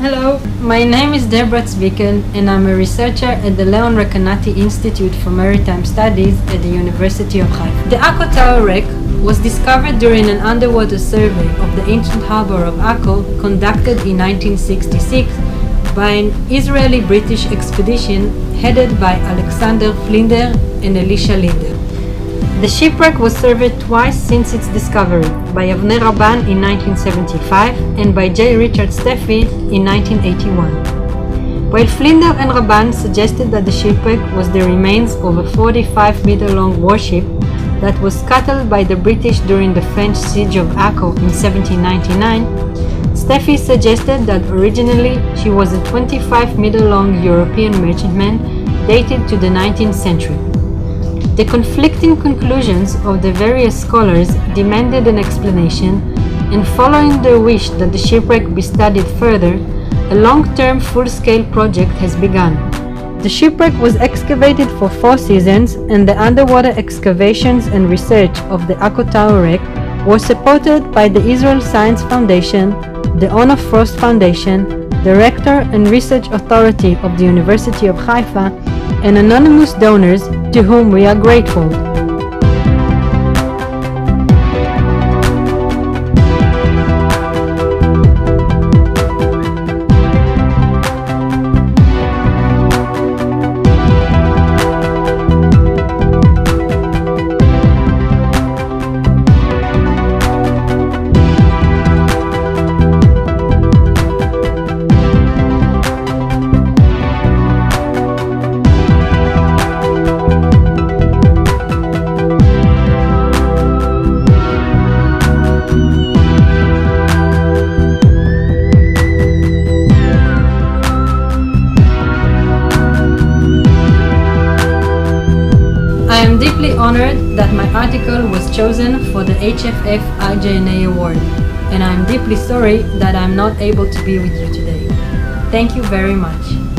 Hello, my name is Deborah Zwicken and I'm a researcher at the Leon Rekanati Institute for Maritime Studies at the University of Haifa. The Akko Tower Wreck was discovered during an underwater survey of the ancient harbor of Akko conducted in 1966 by an Israeli-British expedition headed by Alexander Flinder and Elisha Linder. The shipwreck was surveyed twice since its discovery, by Avner Rabban in 1975 and by J. Richard Steffi in 1981. While Flinder and Rabban suggested that the shipwreck was the remains of a 45-meter-long warship that was scuttled by the British during the French siege of Akko in 1799, Steffi suggested that originally she was a 25-meter-long European merchantman dated to the 19th century. The conflicting conclusions of the various scholars demanded an explanation, and following their wish that the shipwreck be studied further, a long-term full-scale project has begun. The shipwreck was excavated for 4 seasons, and the underwater excavations and research of the Akko Tower Wreck were supported by the Israel Science Foundation, the Ono Frost Foundation, the Rector and Research Authority of the University of Haifa, and anonymous donors to whom we are grateful. I am deeply honored that my article was chosen for the HFF IJNA Award, and I am deeply sorry that I am not able to be with you today. Thank you very much.